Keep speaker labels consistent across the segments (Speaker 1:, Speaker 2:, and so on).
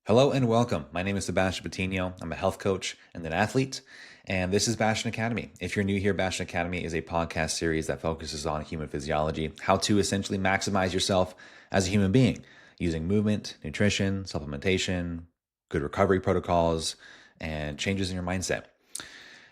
Speaker 1: Hello and welcome. My name is Sebastian Patino. I'm a health coach and an athlete, and this is Bastion Academy. If you're new here, Bastion Academy is a podcast series that focuses on human physiology, how to essentially maximize yourself as a human being using movement, nutrition, supplementation, good recovery protocols, and changes in your mindset.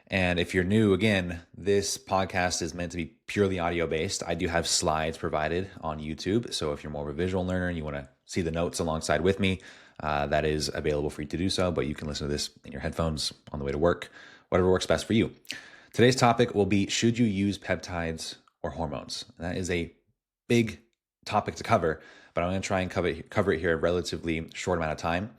Speaker 1: And if you're new, again, this podcast is meant to be purely audio based. I do have slides provided on YouTube. So if you're more of a visual learner and you want to see the notes alongside with me, that is available for you to do so. But you can listen to this in your headphones on the way to work, whatever works best for you. Today's topic will be, should you use peptides or hormones? That is a big topic to cover, but I'm going to try and cover it here in a relatively short amount of time.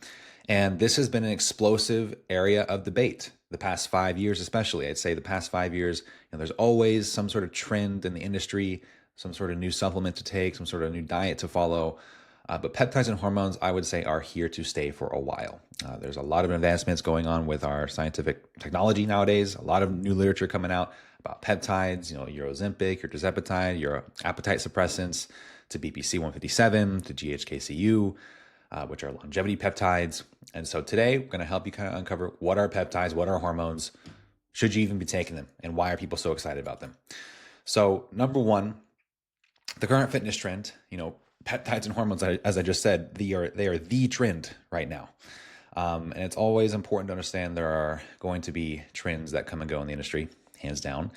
Speaker 1: And this has been an explosive area of debate the past 5 years, especially. I'd say the past 5 years, there's always some sort of trend in the industry, some sort of new supplement to take, some sort of new diet to follow. But peptides and hormones, I would say, are here to stay for a while. There's a lot of advancements going on with our scientific technology nowadays, a lot of new literature coming out about peptides, your Ozempic, your tirzepatide, your appetite suppressants, to BPC 157, to GHKCU, which are longevity peptides. And so today we're going to help you kind of uncover what are peptides, what are hormones, should you even be taking them, and why are people so excited about them? So number one, the current fitness trend, peptides and hormones, as I just said, they are the trend right now. And it's always important to understand there are going to be trends that come and go in the industry, hands down.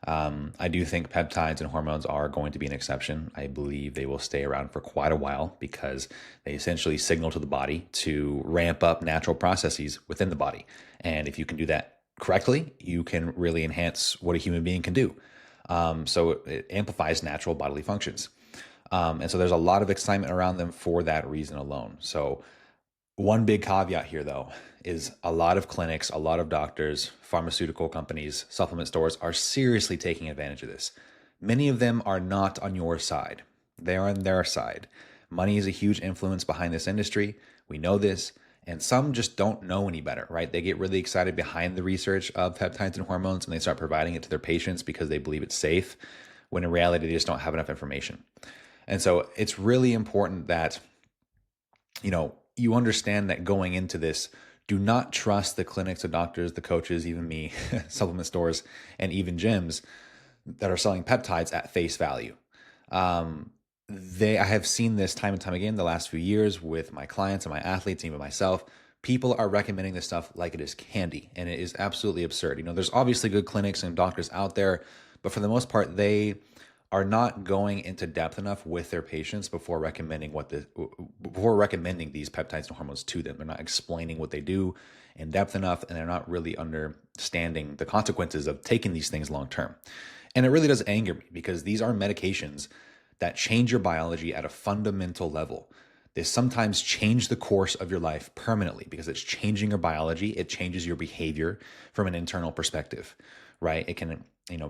Speaker 1: I do think peptides and hormones are going to be an exception. I believe they will stay around for quite a while because they essentially signal to the body to ramp up natural processes within the body. And if you can do that correctly, you can really enhance what a human being can do. So it amplifies natural bodily functions. And so there's a lot of excitement around them for that reason alone. So one big caveat here, though, is a lot of clinics, a lot of doctors, pharmaceutical companies, supplement stores are seriously taking advantage of this. Many of them are not on your side. They're on their side. Money is a huge influence behind this industry. We know this. And some just don't know any better, right? They get really excited behind the research of peptides and hormones and they start providing it to their patients because they believe it's safe, when in reality, they just don't have enough information. And so it's really important that, you understand that going into this, do not trust the clinics, the doctors, the coaches, even me, supplement stores, and even gyms that are selling peptides at face value. I have seen this time and time again the last few years with my clients and my athletes, even myself. People are recommending this stuff like it is candy, and it is absolutely absurd. There's obviously good clinics and doctors out there, but for the most part, they are not going into depth enough with their patients before recommending these peptides and hormones to them. They're not explaining what they do in depth enough, and they're not really understanding the consequences of taking these things long term. And it really does anger me because these are medications that change your biology at a fundamental level. They sometimes change the course of your life permanently because it's changing your biology. It changes your behavior from an internal perspective, right? It can,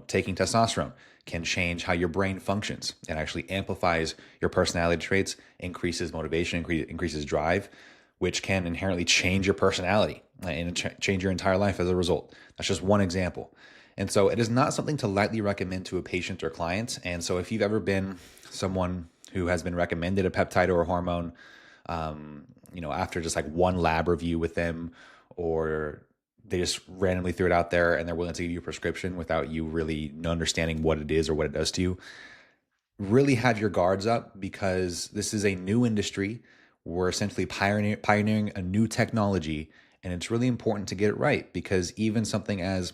Speaker 1: taking testosterone can change how your brain functions. It actually amplifies your personality traits, increases motivation, increases drive, which can inherently change your personality and change your entire life as a result. That's just one example. And so it is not something to lightly recommend to a patient or client. And so if you've ever been someone who has been recommended a peptide or a hormone, after just like one lab review with them, or they just randomly threw it out there and they're willing to give you a prescription without you really understanding what it is or what it does to you, really have your guards up because this is a new industry. We're essentially pioneering a new technology, and it's really important to get it right because even something as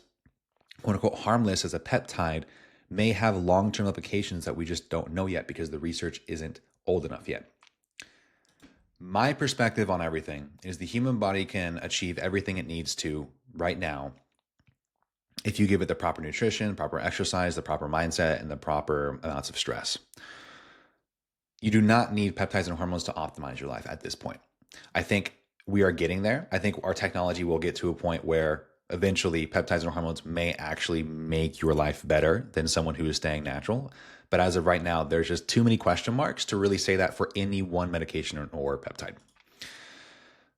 Speaker 1: quote unquote harmless as a peptide may have long-term applications that we just don't know yet because the research isn't old enough yet. My perspective on everything is the human body can achieve everything it needs to right now if you give it the proper nutrition, proper exercise, the proper mindset, and the proper amounts of stress. You do not need peptides and hormones to optimize your life at this point. I think we are getting there. I think our technology will get to a point where eventually peptides and hormones may actually make your life better than someone who is staying natural. But as of right now, there's just too many question marks to really say that for any one medication or peptide.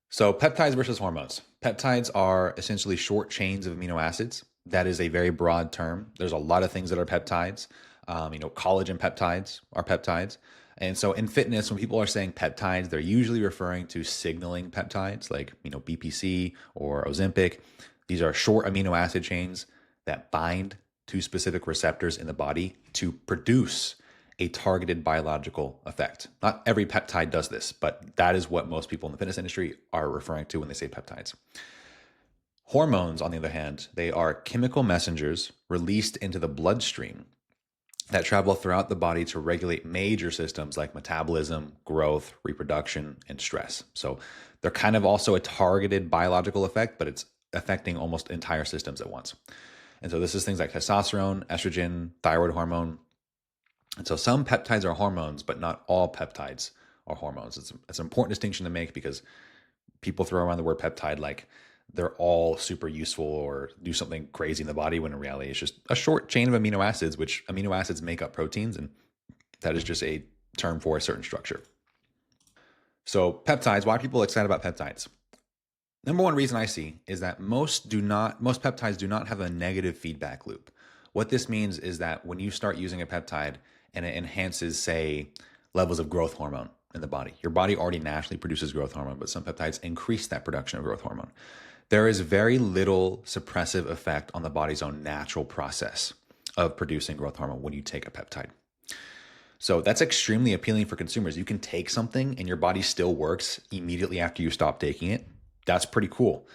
Speaker 1: So peptides versus hormones. Peptides are essentially short chains of amino acids. That is a very broad term. There's a lot of things that are peptides. Collagen peptides are peptides. And so in fitness, when people are saying peptides, they're usually referring to signaling peptides like, BPC or Ozempic. These are short amino acid chains that bind to specific receptors in the body to produce a targeted biological effect. Not every peptide does this, but that is what most people in the fitness industry are referring to when they say peptides. Hormones, on the other hand, they are chemical messengers released into the bloodstream that travel throughout the body to regulate major systems like metabolism, growth, reproduction, and stress. So they're kind of also a targeted biological effect, but it's affecting almost entire systems at once. And so this is things like testosterone, estrogen, thyroid hormone. And so some peptides are hormones, but not all peptides are hormones. It's an important distinction to make because people throw around the word peptide like they're all super useful or do something crazy in the body, when in reality it's just a short chain of amino acids, which amino acids make up proteins, and that is just a term for a certain structure. So peptides, why are people excited about peptides? Number one reason I see is that most peptides do not have a negative feedback loop. What this means is that when you start using a peptide and it enhances, say, levels of growth hormone in the body, your body already naturally produces growth hormone, but some peptides increase that production of growth hormone. There is very little suppressive effect on the body's own natural process of producing growth hormone when you take a peptide. So that's extremely appealing for consumers. You can take something and your body still works immediately after you stop taking it. That's pretty cool.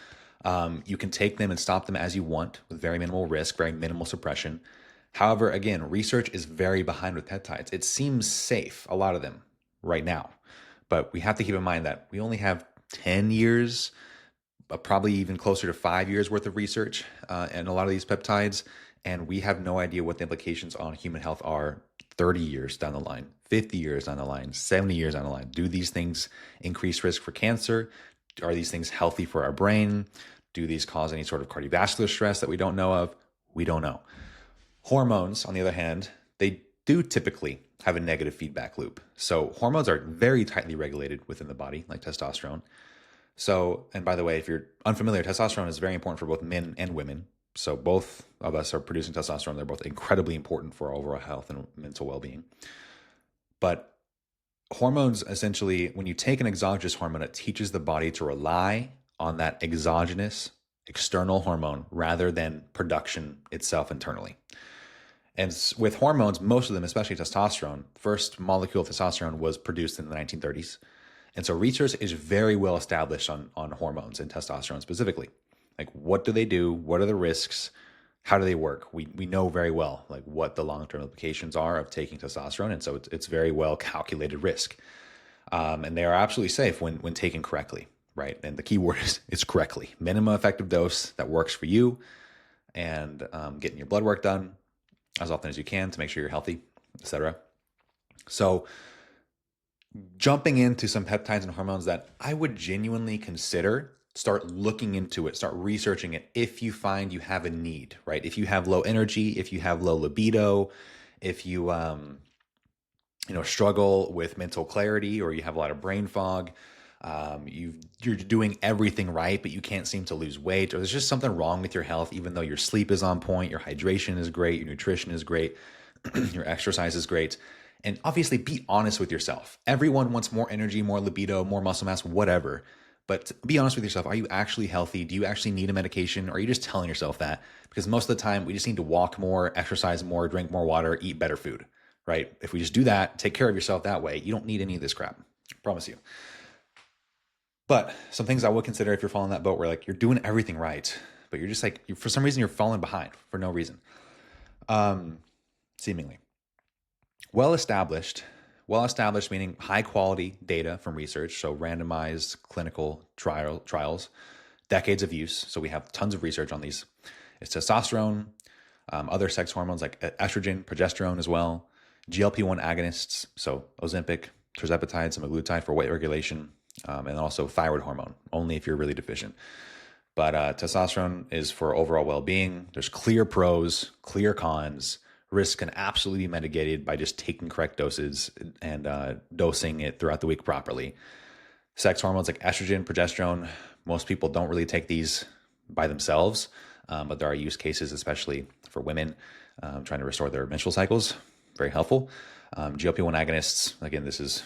Speaker 1: You can take them and stop them as you want with very minimal risk, very minimal suppression. However, again, research is very behind with peptides. It seems safe, a lot of them right now, but we have to keep in mind that we only have 10 years, probably even closer to 5 years worth of research and a lot of these peptides. And we have no idea what the implications on human health are 30 years down the line, 50 years down the line, 70 years down the line. Do these things increase risk for cancer? Are these things healthy for our brain? Do these cause any sort of cardiovascular stress that we don't know of? We don't know. Hormones, on the other hand, they do typically have a negative feedback loop. So hormones are very tightly regulated within the body, like testosterone. So, and by the way, if you're unfamiliar, testosterone is very important for both men and women. So both of us are producing testosterone. They're both incredibly important for our overall health and mental well-being. But hormones, essentially, when you take an exogenous hormone, it teaches the body to rely on that exogenous external hormone rather than production itself internally. And with hormones, most of them, especially testosterone, first molecule of testosterone was produced in the 1930s. And so research is very well established on hormones and testosterone specifically. Like, what do they do? What are the risks? How do they work? We know very well like what the long-term implications are of taking testosterone. And so it's very well calculated risk. And they are absolutely safe when taken correctly, right? And the key word is correctly. Minimum effective dose that works for you, and getting your blood work done as often as you can to make sure you're healthy, etc. So jumping into some peptides and hormones that I would genuinely consider, start looking into it, start researching it if you find you have a need, right? If you have low energy, if you have low libido, if you struggle with mental clarity, or you have a lot of brain fog, you're doing everything right, but you can't seem to lose weight, or there's just something wrong with your health, even though your sleep is on point, your hydration is great, your nutrition is great, your exercise is great. And obviously be honest with yourself. Everyone wants more energy, more libido, more muscle mass, whatever. But be honest with yourself. Are you actually healthy? Do you actually need a medication? Or are you just telling yourself that? Because most of the time we just need to walk more, exercise more, drink more water, eat better food, right? If we just do that, take care of yourself that way, you don't need any of this crap. I promise you. But some things I would consider if you're following that boat where like you're doing everything right, but you're just like, for some reason you're falling behind for no reason. Seemingly. Well established meaning high quality data from research, so randomized clinical trials, decades of use. So we have tons of research on these. It's testosterone, other sex hormones like estrogen, progesterone as well, GLP-1 agonists, so Ozempic, tirzepatide, semaglutide for weight regulation, and also thyroid hormone, only if you're really deficient. But testosterone is for overall well-being. There's clear pros, clear cons. Risk can absolutely be mitigated by just taking correct doses and dosing it throughout the week properly. Sex hormones like estrogen, progesterone, most people don't really take these by themselves, but there are use cases, especially for women trying to restore their menstrual cycles. Very helpful. GLP-1 agonists, again, this has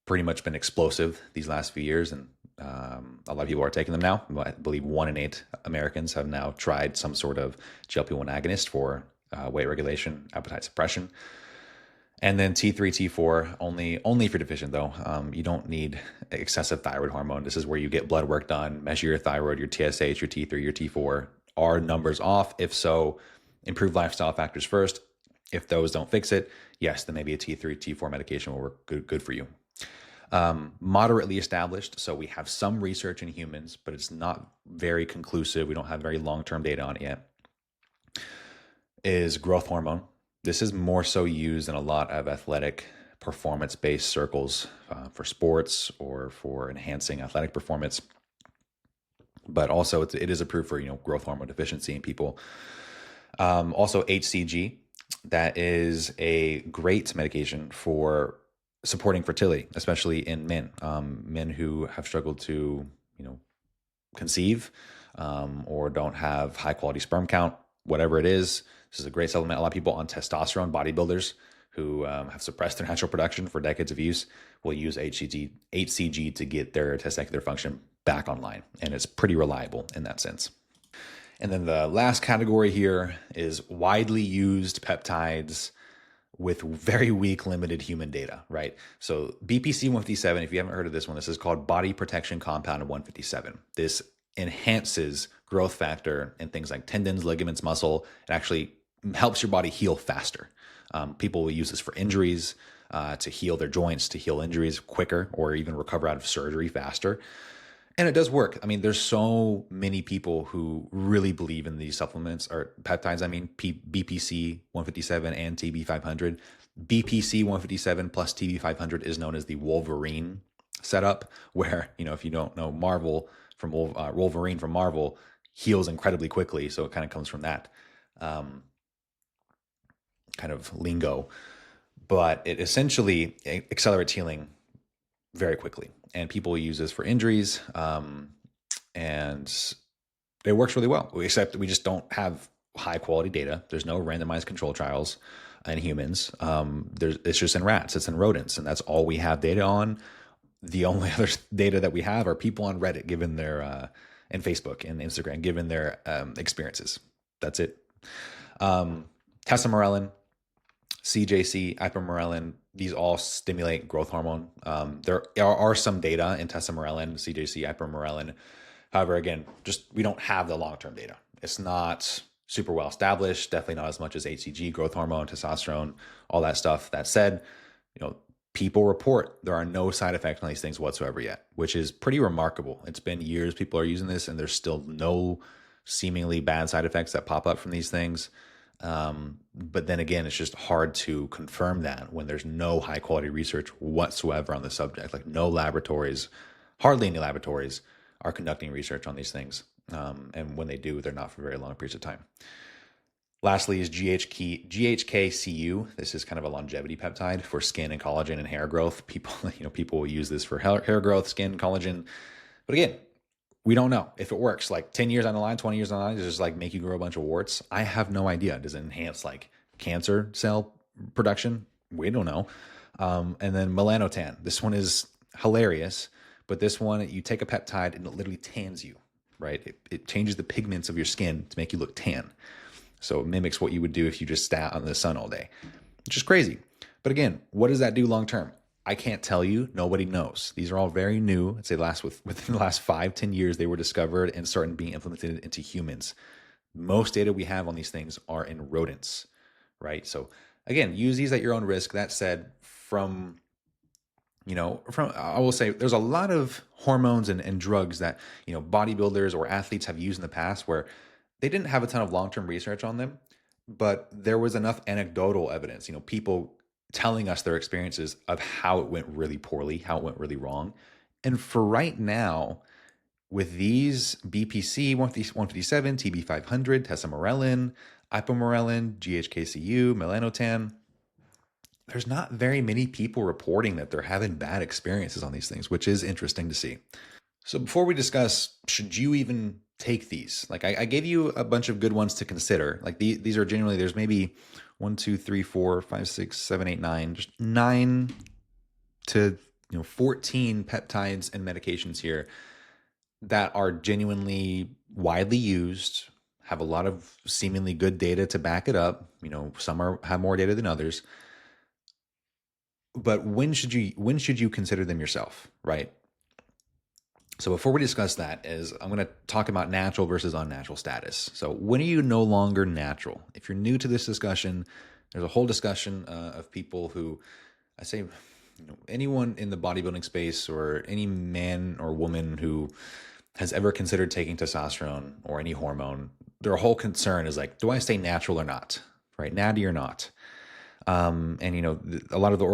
Speaker 1: pretty much been explosive these last few years, and a lot of people are taking them now. I believe 1 in 8 Americans have now tried some sort of GLP-1 agonist for weight regulation, appetite suppression. And then T3, T4, only if you're deficient though. You don't need excessive thyroid hormone. This is where you get blood work done, measure your thyroid, your TSH, your T3, your T4. Are numbers off? If so, improve lifestyle factors first. If those don't fix it, yes, then maybe a T3, T4 medication will work good for you. Moderately established, so we have some research in humans, but it's not very conclusive. We don't have very long-term data on it yet. Is growth hormone. This is more so used in a lot of athletic performance-based circles for sports or for enhancing athletic performance. But also it is approved for growth hormone deficiency in people. Also HCG, that is a great medication for supporting fertility, especially in men, men who have struggled to conceive or don't have high quality sperm count, whatever it is. This is a great supplement. A lot of people on testosterone, bodybuilders who have suppressed their natural production for decades of use, will use HCG to get their testicular function back online. And it's pretty reliable in that sense. And then the last category here is widely used peptides with very weak, limited human data, right? So BPC 157, if you haven't heard of this one, this is called Body Protection Compound 157. This enhances growth factor in things like tendons, ligaments, muscle. It actually helps your body heal faster. People will use this for injuries, to heal their joints, to heal injuries quicker, or even recover out of surgery faster. And it does work. I mean, there's so many people who really believe in these supplements, or peptides, BPC 157 and TB 500. BPC 157 plus TB 500 is known as the Wolverine setup, where, if you don't know Wolverine from Marvel heals incredibly quickly. So it kind of comes from that kind of lingo, but it essentially accelerates healing very quickly. And people use this for injuries, and it works really well, except we just don't have high quality data. There's no randomized control trials in humans. It's just in rats, it's in rodents, and that's all we have data on. The only other data that we have are people on Reddit giving their, and Facebook and Instagram giving their experiences. That's it. Tesamorelin, CJC, ipamorelin, these all stimulate growth hormone. There are some data in tesamorelin, CJC, ipamorelin. However, again, we don't have the long-term data. It's not super well established, definitely not as much as HCG, growth hormone, testosterone, all that stuff. That said, people report there are no side effects on these things whatsoever yet, which is pretty remarkable. It's been years people are using this, and there's still no seemingly bad side effects that pop up from these things. But then again, it's just hard to confirm that when there's no high quality research whatsoever on the subject. Like no laboratories, hardly any laboratories are conducting research on these things. And when they do, they're not for very long periods of time. Lastly is GHKCU. This is kind of a longevity peptide for skin and collagen and hair growth. People will use this for hair growth, skin, collagen. But again, we don't know if it works. Like 10 years on the line, 20 years on the line, does it just like make you grow a bunch of warts? I have no idea. Does it enhance like cancer cell production? We don't know. And then melanotan. This one is hilarious, but this one, you take a peptide and it literally tans you, right? It changes the pigments of your skin to make you look tan. So it mimics what you would do if you just sat on the sun all day, which is crazy. But again, what does that do long term? I can't tell you. Nobody knows. These are all very new. I'd say within the last 5-10 years, they were discovered and started being implemented into humans. Most data we have on these things are in rodents, right? So again, use these at your own risk. That said, I will say there's a lot of hormones and drugs that, bodybuilders or athletes have used in the past where they didn't have a ton of long-term research on them, but there was enough anecdotal evidence, people telling us their experiences of how it went really poorly, how it went really wrong. And for right now, with these BPC 157, TB 500, tesamorelin, ipamorelin, GHKCU, melanotan, there's not very many people reporting that they're having bad experiences on these things, which is interesting to see. So before we discuss, should you even take these? Like I gave you a bunch of good ones to consider. Like these are generally, there's maybe 1, 2, 3, 4, 5, 6, 7, 8, 9, just 9 to 14 peptides and medications here that are genuinely widely used, have a lot of seemingly good data to back it up. Some have more data than others. But when should you consider them yourself, right? So before we discuss that, I'm going to talk about natural versus unnatural status. So when are you no longer natural? If you're new to this discussion, there's a whole discussion of people who, I say, anyone in the bodybuilding space or any man or woman who has ever considered taking testosterone or any hormone, their whole concern is like, do I stay natural or not? Right? Natty or not? And a lot of the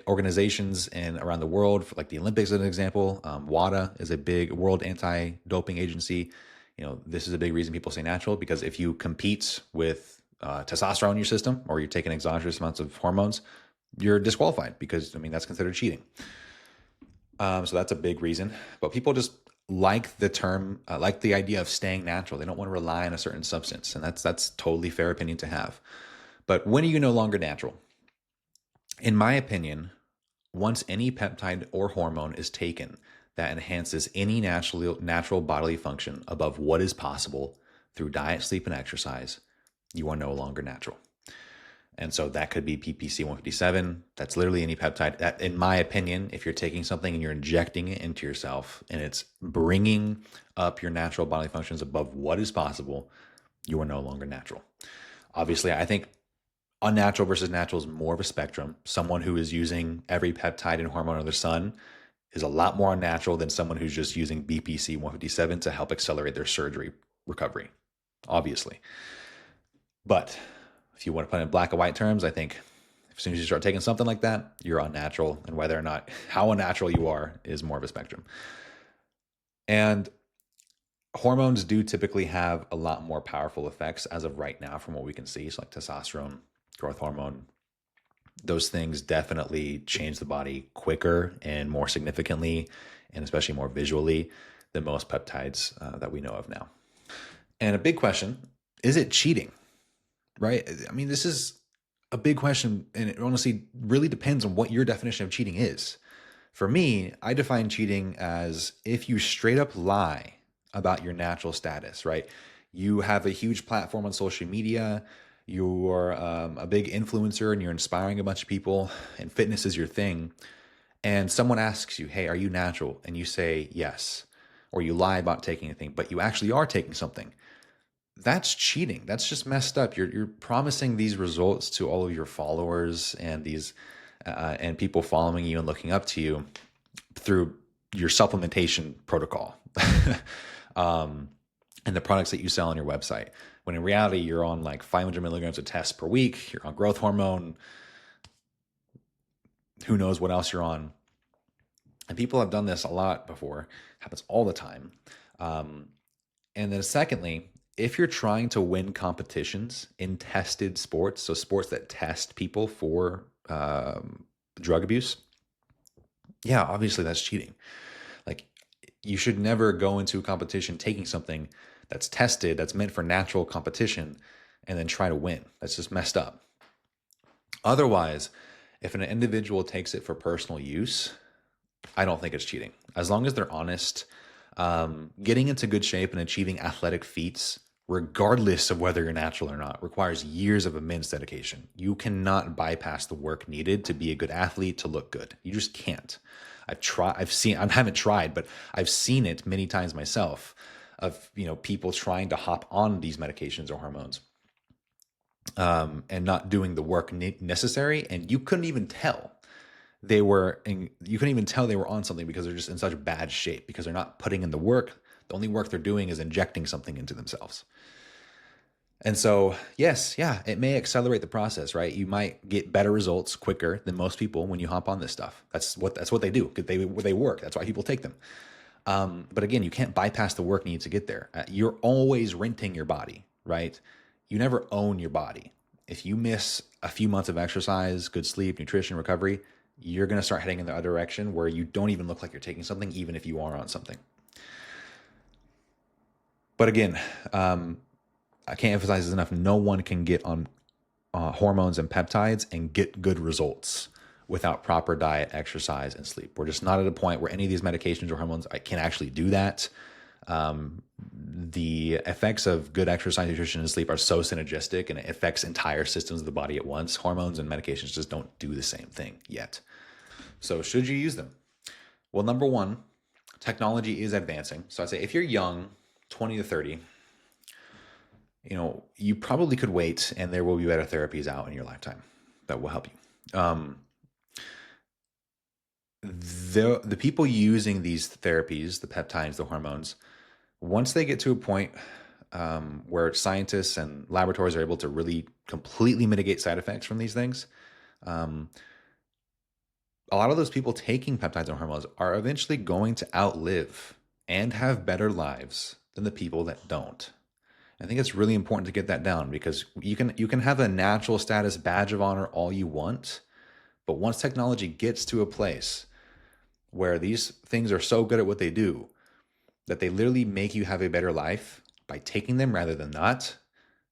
Speaker 1: organizations and around the world, like the Olympics as an example, WADA is a big world anti-doping agency. This is a big reason people say natural, because if you compete with testosterone in your system, or you're taking exogenous amounts of hormones, you're disqualified, because that's considered cheating. So that's a big reason. But people just like the term, like the idea of staying natural. They don't want to rely on a certain substance, and that's totally fair opinion to have. But when are you no longer natural? In my opinion, once any peptide or hormone is taken that enhances any natural bodily function above what is possible through diet, sleep, and exercise, you are no longer natural. And so that could be PPC 157. That's literally any peptide. That, in my opinion, if you're taking something and you're injecting it into yourself and it's bringing up your natural bodily functions above what is possible, you are no longer natural. Obviously, I think unnatural versus natural is more of a spectrum. Someone who is using every peptide and hormone under the sun is a lot more unnatural than someone who's just using BPC 157 to help accelerate their surgery recovery, obviously. But if you want to put it in black and white terms, I think as soon as you start taking something like that, you're unnatural. And whether or not, how unnatural you are is more of a spectrum. And hormones do typically have a lot more powerful effects as of right now from what we can see. So like testosterone, growth hormone, those things definitely change the body quicker and more significantly, and especially more visually than most peptides that we know of now. And a big question, is it cheating? Right? This is a big question, and it honestly really depends on what your definition of cheating is. For me, I define cheating as if you straight up lie about your natural status, right? You have a huge platform on social media, you're a big influencer and you're inspiring a bunch of people and fitness is your thing. And someone asks you, hey, are you natural? And you say yes, or you lie about taking a thing, but you actually are taking something. That's cheating. That's just messed up. You're promising these results to all of your followers and these and people following you and looking up to you through your supplementation protocol and the products that you sell on your website. When in reality, you're on like 500 milligrams of tests per week. You're on growth hormone. Who knows what else you're on? And people have done this a lot before. Happens all the time. And then secondly, if you're trying to win competitions in tested sports, so sports that test people for drug abuse, yeah, obviously that's cheating. Like, you should never go into a competition taking something that's tested, that's meant for natural competition, and then try to win. That's just messed up. Otherwise, if an individual takes it for personal use, I don't think it's cheating. As long as they're honest, getting into good shape and achieving athletic feats, regardless of whether you're natural or not, requires years of immense dedication. You cannot bypass the work needed to be a good athlete, to look good. You just can't. I haven't tried, but I've seen it many times myself of, people trying to hop on these medications or hormones and not doing the work necessary. And you couldn't even tell they were on something because they're just in such bad shape, because they're not putting in the work. The only work they're doing is injecting something into themselves. And so, yes, yeah, it may accelerate the process, right? You might get better results quicker than most people when you hop on this stuff. That's what they do. They work. That's why people take them. But again, you can't bypass the work needed to get there. You're always renting your body, right? You never own your body. If you miss a few months of exercise, good sleep, nutrition, recovery, you're going to start heading in the other direction where you don't even look like you're taking something, even if you are on something. But again, I can't emphasize this enough. No one can get on hormones and peptides and get good results without proper diet, exercise, and sleep. We're just not at a point where any of these medications or hormones can actually do that. The effects of good exercise, nutrition, and sleep are so synergistic, and it affects entire systems of the body at once. Hormones and medications just don't do the same thing yet. So should you use them? Well, number one, technology is advancing. So I'd say if you're young, 20 to 30, you probably could wait, and there will be better therapies out in your lifetime that will help you. The people using these therapies, the peptides, the hormones, once they get to a point where scientists and laboratories are able to really completely mitigate side effects from these things, a lot of those people taking peptides and hormones are eventually going to outlive and have better lives than the people that don't. I think it's really important to get that down, because you can have a natural status badge of honor all you want, but once technology gets to a place where these things are so good at what they do that they literally make you have a better life by taking them rather than not,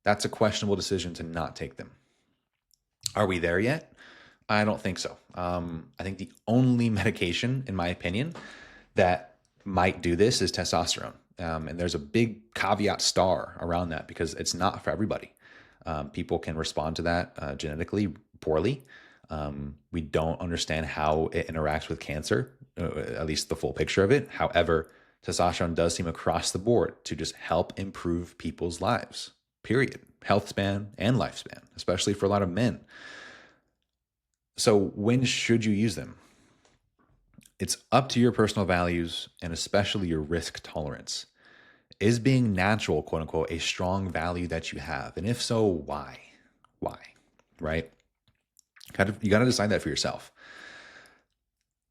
Speaker 1: that's a questionable decision to not take them. Are we there yet? I don't think so. I think the only medication, in my opinion, that might do this is testosterone. And there's a big caveat star around that, because it's not for everybody. People can respond to that genetically poorly. We don't understand how it interacts with cancer, at least the full picture of it. However, testosterone does seem across the board to just help improve people's lives, period. Health span and lifespan, especially for a lot of men. So when should you use them? It's up to your personal values and especially your risk tolerance. Is being natural, quote unquote, a strong value that you have? And if so, why? Why? Right? You got to decide that for yourself.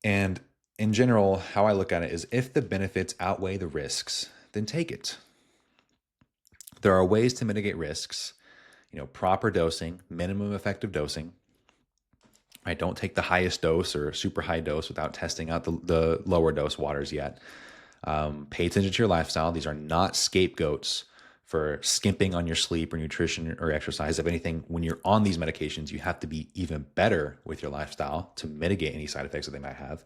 Speaker 1: And in general, how I look at it is, if the benefits outweigh the risks, then take it. There are ways to mitigate risks, proper dosing, minimum effective dosing. Right? Don't take the highest dose or super high dose without testing out the lower dose waters yet. Pay attention to your lifestyle. These are not scapegoats for skimping on your sleep or nutrition or exercise. If anything, when you're on these medications, you have to be even better with your lifestyle to mitigate any side effects that they might have.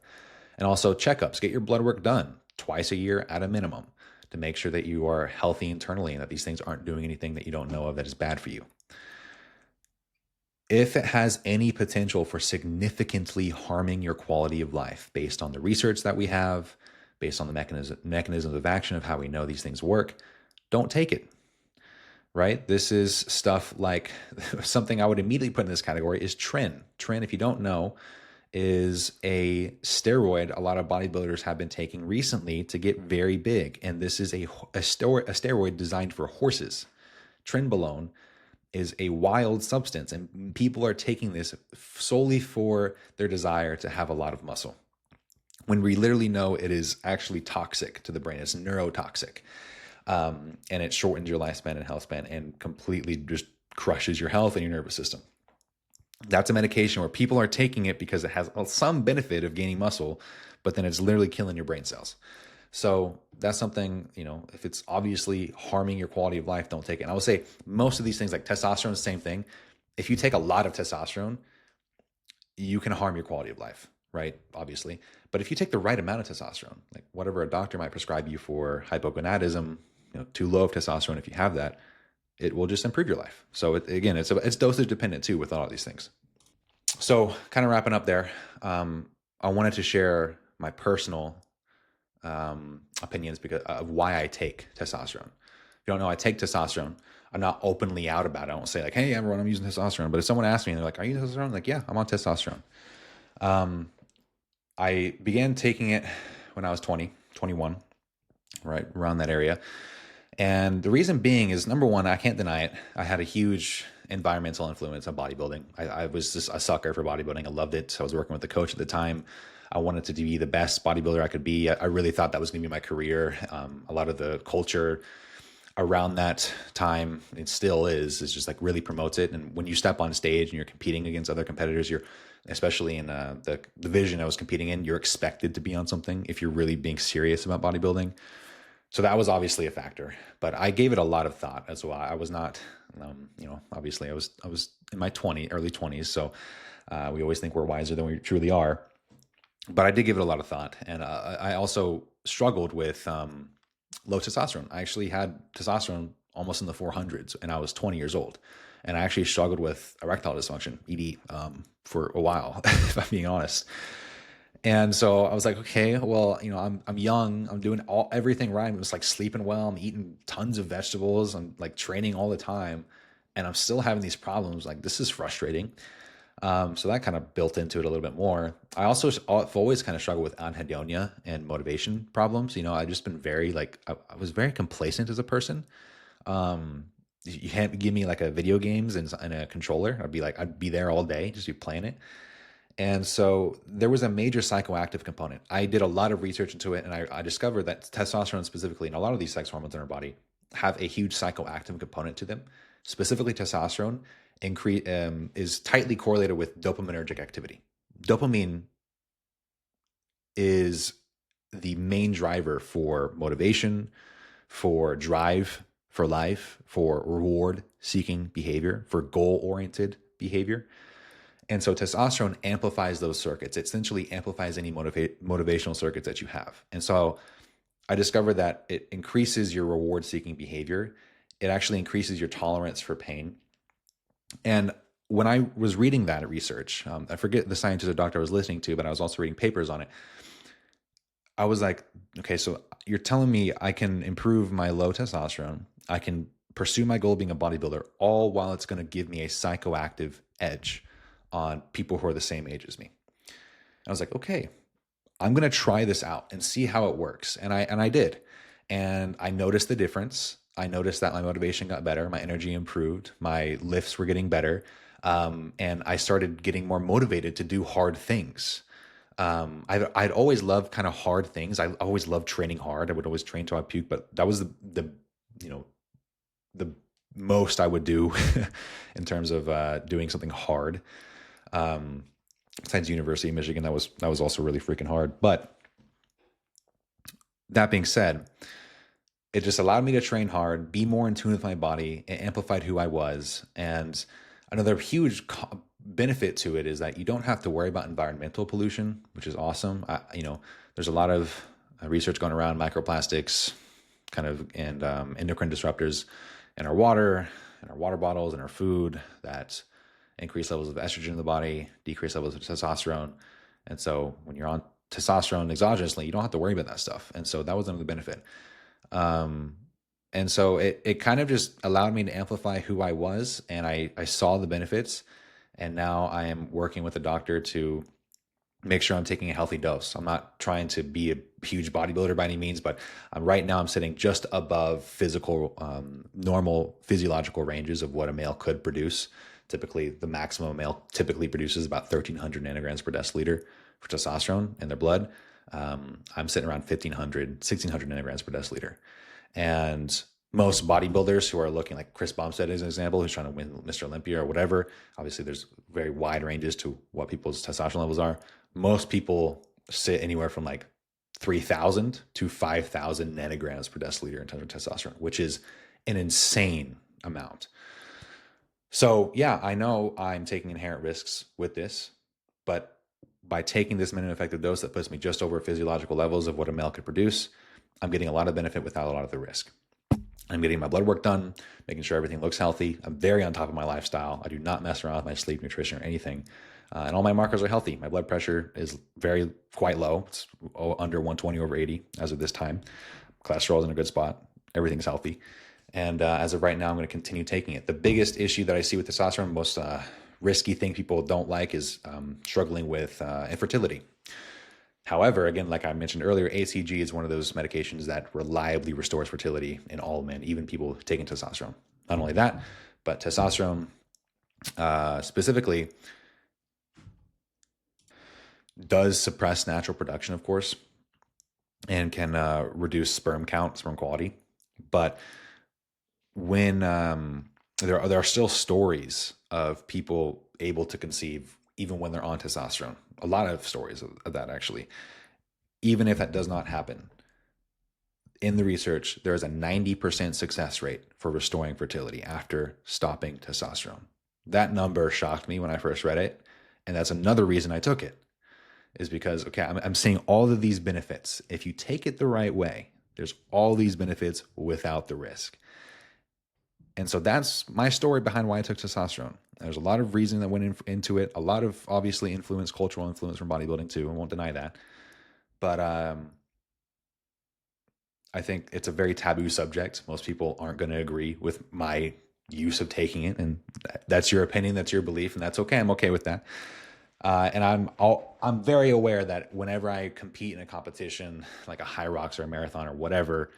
Speaker 1: And also checkups. Get your blood work done twice a year at a minimum to make sure that you are healthy internally and that these things aren't doing anything that you don't know of that is bad for you. If it has any potential for significantly harming your quality of life, based on the research that we have, based on the mechanisms of action of how we know these things work, don't take it, right? This is stuff like something I would immediately put in this category is Tren. Tren, if you don't know, is a steroid a lot of bodybuilders have been taking recently to get very big. And this is a steroid designed for horses. Trenbolone is a wild substance, and people are taking this solely for their desire to have a lot of muscle, when we literally know it is actually toxic to the brain. It's neurotoxic, and it shortens your lifespan and health span and completely just crushes your health and your nervous system. That's a medication where people are taking it because it has some benefit of gaining muscle, but then it's literally killing your brain cells. So that's something, if it's obviously harming your quality of life, don't take it. And I would say most of these things, like testosterone, is the same thing. If you take a lot of testosterone, you can harm your quality of life, right? Obviously. But if you take the right amount of testosterone, like whatever a doctor might prescribe you for hypogonadism, too low of testosterone, if you have that, it will just improve your life. So it's dosage dependent too with all of these things. So kind of wrapping up there, I wanted to share my personal opinions because of why I take testosterone. If you don't know, I take testosterone. I'm not openly out about it. I don't say like, hey, everyone, I'm using testosterone. But if someone asks me and they're like, are you using testosterone? I'm like, yeah, I'm on testosterone. I began taking it when I was 20, 21, right around that area. And the reason being is, number one, I can't deny it. I had a huge environmental influence on bodybuilding. I was just a sucker for bodybuilding. I loved it. So I was working with the coach at the time. I wanted to be the best bodybuilder I could be. I really thought that was going to be my career. A lot of the culture around that time, it still is just like really promotes it. And when you step on stage and you're competing against other competitors, you're, especially in the division I was competing in, you're expected to be on something if you're really being serious about bodybuilding. So that was obviously a factor, but I gave it a lot of thought as well. I was not, obviously I was in my early 20s. So we always think we're wiser than we truly are. But I did give it a lot of thought. And I also struggled with low testosterone. I actually had testosterone almost in the 400s and I was 20 years old. And I actually struggled with erectile dysfunction, ED, for a while, if I'm being honest. And so I was like, okay, well, I'm young, I'm doing everything right. I'm just like sleeping well, I'm eating tons of vegetables, I'm like training all the time, and I'm still having these problems. Like, this is frustrating. So that kind of built into it a little bit more. I've always kind of struggled with anhedonia and motivation problems. I just been very like I was very complacent as a person. You can't give me like a video games and a controller. I'd be there all day, just be playing it. And so there was a major psychoactive component. I did a lot of research into it, and I discovered that testosterone specifically, and a lot of these sex hormones in our body, have a huge psychoactive component to them. Specifically, testosterone is tightly correlated with dopaminergic activity. Dopamine is the main driver for motivation, for drive, for life, for reward seeking behavior, for goal oriented behavior. And so testosterone amplifies those circuits. It essentially amplifies any motivational circuits that you have. And so I discovered that it increases your reward seeking behavior. It actually increases your tolerance for pain. And when I was reading that research, I forget the scientist or doctor I was listening to, but I was also reading papers on it. I was like, okay, so you're telling me I can improve my low testosterone, I can pursue my goal of being a bodybuilder, all while it's going to give me a psychoactive edge on people who are the same age as me. And I was like, okay, I'm going to try this out and see how it works. And I did. And I noticed the difference. I noticed that my motivation got better, my energy improved, my lifts were getting better. And I started getting more motivated to do hard things. I'd always loved kind of hard things. I always loved training hard. I would always train till I puke, but that was the most I would do in terms of doing something hard. Besides University of Michigan, that was also really freaking hard. But that being said, it just allowed me to train hard, be more in tune with my body. It amplified who I was. And another huge benefit to it is that you don't have to worry about environmental pollution, which is awesome. There's a lot of research going around microplastics, and endocrine disruptors in our water, in our water bottles, in our food that increase levels of estrogen in the body, decrease levels of testosterone. And so when you're on testosterone exogenously, you don't have to worry about that stuff. And so that was another benefit. And so it kind of just allowed me to amplify who I was, and I saw the benefits. And now I am working with a doctor to make sure I'm taking a healthy dose. I'm not trying to be a huge bodybuilder by any means, but right now I'm sitting just above normal physiological ranges of what a male could produce. Typically, the maximum a male typically produces about 1,300 nanograms per deciliter for testosterone in their blood. I'm sitting around 1,600 nanograms per deciliter. And most bodybuilders who are looking, like Chris Bumstead is an example, who's trying to win Mr. Olympia or whatever. Obviously, there's very wide ranges to what people's testosterone levels are. Most people sit anywhere from like 3,000 to 5,000 nanograms per deciliter in terms of testosterone, which is an insane amount. So yeah, I know I'm taking inherent risks with this, but by taking this minimum effective dose that puts me just over physiological levels of what a male could produce, I'm getting a lot of benefit without a lot of the risk. I'm getting my blood work done, making sure everything looks healthy. I'm very on top of my lifestyle. I do not mess around with my sleep, nutrition, or anything. And all my markers are healthy. My blood pressure is quite low. It's under 120 over 80 as of this time. Cholesterol is in a good spot. Everything's healthy. And as of right now, I'm going to continue taking it. The biggest issue that I see with testosterone, most risky thing people don't like, is struggling with infertility. However, again, like I mentioned earlier, ACG is one of those medications that reliably restores fertility in all men, even people taking testosterone. Not only that, but testosterone specifically does suppress natural production, of course, and can reduce sperm count, sperm quality. But when there are still stories of people able to conceive even when they're on testosterone. A lot of stories of that, actually. Even if that does not happen, in the research, there is a 90% success rate for restoring fertility after stopping testosterone. That number shocked me when I first read it. And that's another reason I took it, is because, okay, I'm seeing all of these benefits. If you take it the right way, there's all these benefits without the risk. And so that's my story behind why I took testosterone. There's a lot of reason that went into it, a lot of obviously influence, cultural influence from bodybuilding too. I won't deny that. But I think it's a very taboo subject. Most people aren't going to agree with my use of taking it, and that's your opinion, that's your belief, and that's okay. I'm okay with that. And I'm very aware that whenever I compete in a competition, like a high rocks or a marathon or whatever,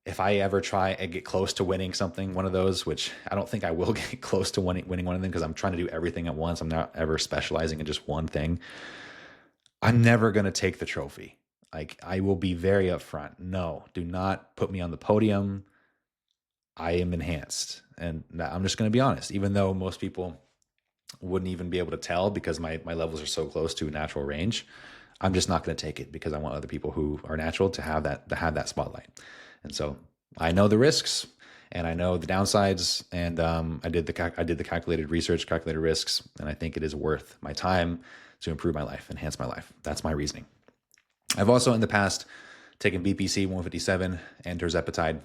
Speaker 1: if I ever try and get close to winning something, one of those, which I don't think I will get close to winning one of them because I'm trying to do everything at once. I'm not ever specializing in just one thing. I'm never going to take the trophy. Like, I will be very upfront. No, do not put me on the podium. I am enhanced. And I'm just going to be honest, even though most people wouldn't even be able to tell because my levels are so close to a natural range, I'm just not going to take it because I want other people who are natural to have that spotlight. And so I know the risks and I know the downsides, and I did the calculated research, calculated risks, and I think it is worth my time to improve my life, enhance my life. That's my reasoning. I've also in the past taken BPC 157 and tirzepatide.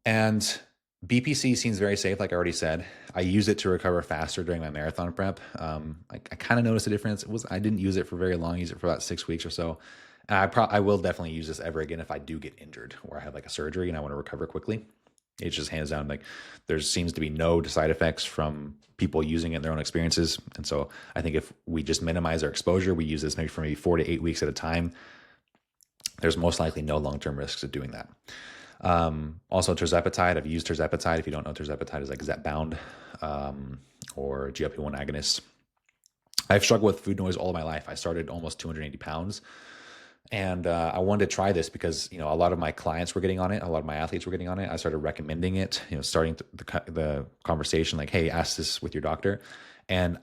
Speaker 1: And BPC seems very safe, like I already said. I use it to recover faster during my marathon prep. I kind of noticed a difference. I didn't use it for very long. I used it for about 6 weeks or so. And I will definitely use this ever again if I do get injured or I have like a surgery and I want to recover quickly. It's just hands down, like there seems to be no side effects from people using it in their own experiences. And so I think if we just minimize our exposure, we use this maybe for maybe 4 to 8 weeks at a time, there's most likely no long-term risks of doing that. Also tirzepatide, I've used tirzepatide. If you don't know, tirzepatide is like Zepbound, or GLP-1 agonists. I've struggled with food noise all of my life. I started almost 280 pounds. And I wanted to try this because, a lot of my clients were getting on it. A lot of my athletes were getting on it. I started recommending it, starting the conversation like, hey, ask this with your doctor. And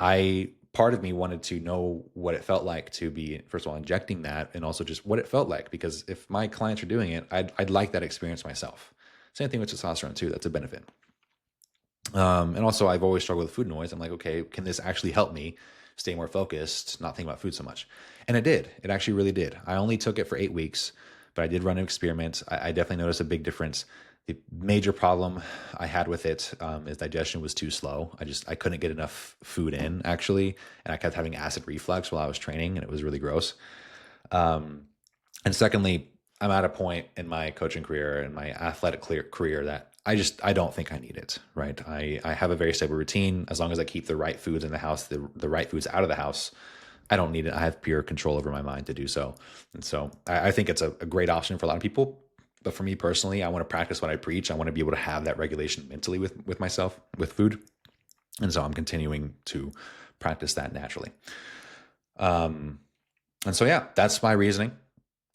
Speaker 1: part of me wanted to know what it felt like to be, first of all, injecting that, and also just what it felt like. Because if my clients are doing it, I'd like that experience myself. Same thing with testosterone too. That's a benefit. And also I've always struggled with food noise. I'm like, okay, can this actually help me stay more focused, not think about food so much? And it did. It actually really did. I only took it for 8 weeks, but I did run an experiment. I definitely noticed a big difference. The major problem I had with it is digestion was too slow. I couldn't get enough food in, actually, and I kept having acid reflux while I was training, and it was really gross. And secondly, I'm at a point in my coaching career and my athletic career that I don't think I need it, right? I have a very stable routine. As long as I keep the right foods in the house, the right foods out of the house, I don't need it. I have pure control over my mind to do so. And so I think it's a great option for a lot of people. But for me personally, I want to practice what I preach. I want to be able to have that regulation mentally with myself, with food. And so I'm continuing to practice that naturally. And so, yeah, that's my reasoning.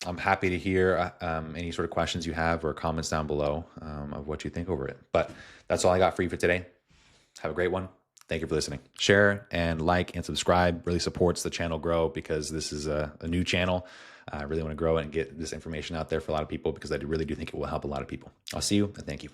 Speaker 1: I'm happy to hear any sort of questions you have or comments down below of what you think over it. But that's all I got for you for today. Have a great one. Thank you for listening. Share and like and subscribe. Really supports the channel grow because this is a new channel. I really want to grow it and get this information out there for a lot of people because I really do think it will help a lot of people. I'll see you and thank you.